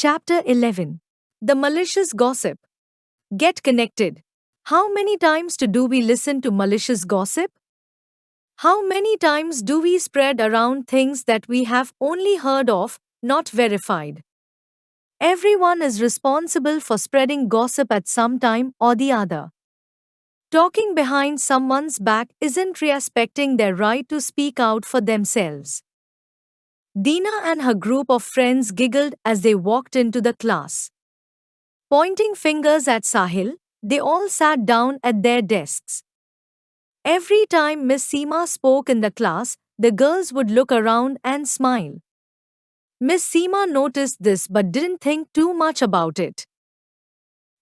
Chapter 11. The Malicious Gossip. Get connected. How many times do we listen to malicious gossip? How many times do we spread around things that we have only heard of, not verified? Everyone is responsible for spreading gossip at some time or the other. Talking behind someone's back isn't respecting their right to speak out for themselves. Dina and her group of friends giggled as they walked into the class. Pointing fingers at Sahil, they all sat down at their desks. Every time Miss Seema spoke in the class, the girls would look around and smile. Miss Seema noticed this but didn't think too much about it.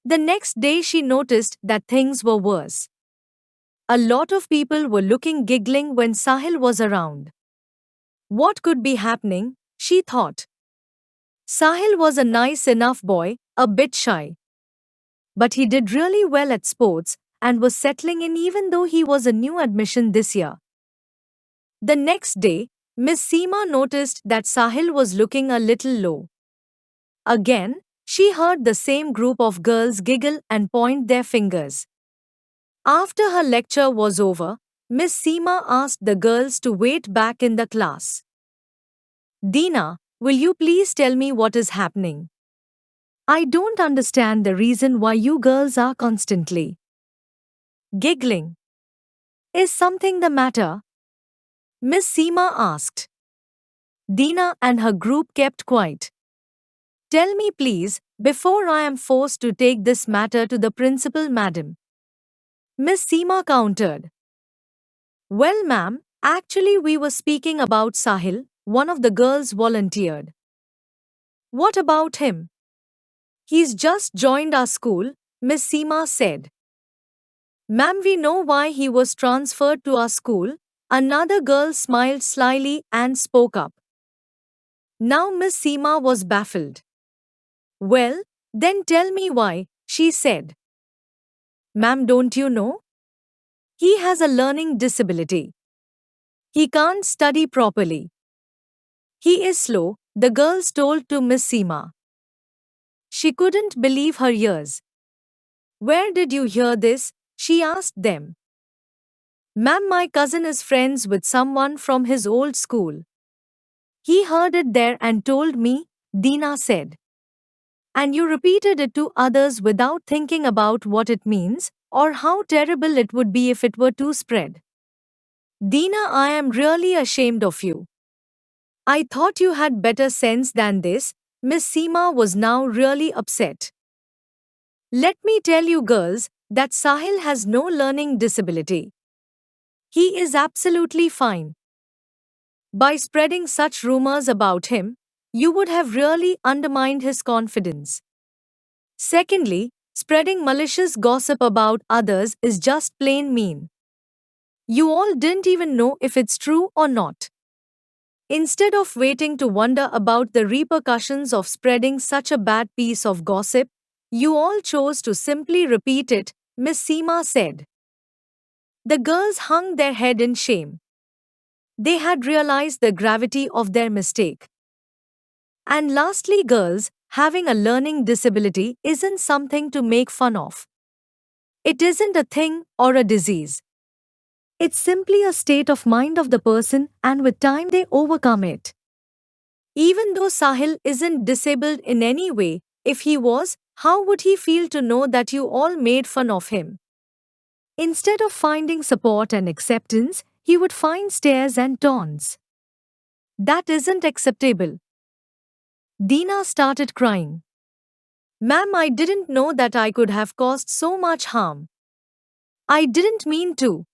The next day she noticed that things were worse. A lot of people were looking giggling when Sahil was around. What could be happening, she thought. Sahil was a nice enough boy, a bit shy. But he did really well at sports and was settling in even though he was a new admission this year. The next day, Miss Seema noticed that Sahil was looking a little low. Again, she heard the same group of girls giggle and point their fingers. After her lecture was over, Miss Seema asked the girls to wait back in the class. Dina, will you please tell me what is happening? I don't understand the reason why you girls are constantly giggling. Is something the matter? Miss Seema asked. Dina and her group kept quiet. Tell me please, before I am forced to take this matter to the principal madam. Miss Seema countered. Well ma'am, actually we were speaking about Sahil, one of the girls volunteered. What about him? He's just joined our school, Miss Seema said. Ma'am, we know why he was transferred to our school. Another girl smiled slyly and spoke up. Now Miss Seema was baffled. Well, then tell me why, she said. Ma'am, don't you know? He has a learning disability. He can't study properly. He is slow, the girls told to Miss Seema. She couldn't believe her ears. Where did you hear this? She asked them. Ma'am, my cousin is friends with someone from his old school. He heard it there and told me, Dina said. And you repeated it to others without thinking about what it means, or how terrible it would be if it were to spread. Dina, I am really ashamed of you. I thought you had better sense than this. Miss Seema was now really upset. Let me tell you girls, that Sahil has no learning disability. He is absolutely fine. By spreading such rumors about him, you would have really undermined his confidence. Secondly, spreading malicious gossip about others is just plain mean. You all didn't even know if it's true or not. Instead of waiting to wonder about the repercussions of spreading such a bad piece of gossip, you all chose to simply repeat it, Miss Seema said. The girls hung their head in shame. They had realized the gravity of their mistake. And lastly, girls, having a learning disability isn't something to make fun of. It isn't a thing or a disease. It's simply a state of mind of the person, and with time they overcome it. Even though Sahil isn't disabled in any way, if he was, how would he feel to know that you all made fun of him? Instead of finding support and acceptance, he would find stares and taunts. That isn't acceptable. Dina started crying. Ma'am, I didn't know that I could have caused so much harm. I didn't mean to.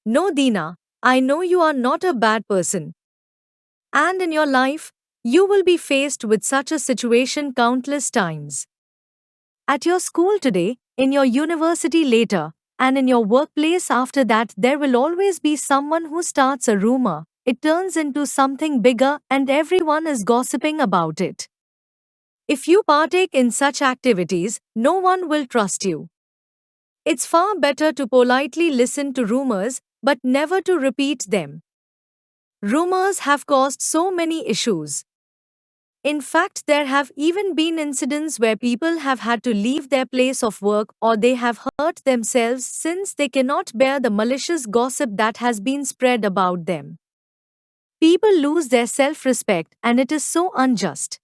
No, Dina, I know you are not a bad person. And in your life, you will be faced with such a situation countless times. At your school today, in your university later, and in your workplace after that, there will always be someone who starts a rumor. It turns into something bigger and everyone is gossiping about it. If you partake in such activities, no one will trust you. It's far better to politely listen to rumors, but never to repeat them. Rumors have caused so many issues. In fact, there have even been incidents where people have had to leave their place of work or they have hurt themselves since they cannot bear the malicious gossip that has been spread about them. People lose their self respect, and it is so unjust.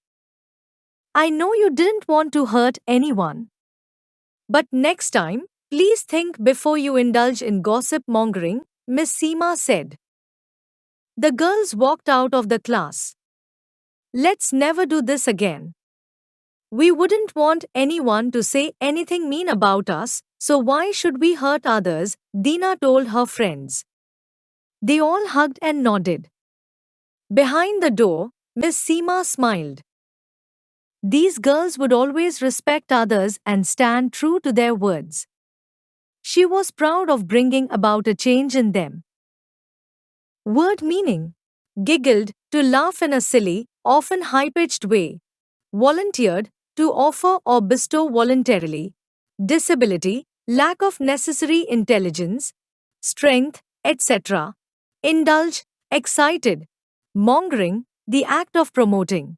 I know you didn't want to hurt anyone. But next time, please think before you indulge in gossip mongering, Miss Seema said. The girls walked out of the class. Let's never do this again. We wouldn't want anyone to say anything mean about us, so why should we hurt others? Dina told her friends. They all hugged and nodded. Behind the door, Miss Seema smiled. These girls would always respect others and stand true to their words. She was proud of bringing about a change in them. Word meaning: giggled, to laugh in a silly, often high pitched way. Volunteered, to offer or bestow voluntarily. Disability, lack of necessary intelligence, strength, etc. Indulge, excited. Mongering, the act of promoting.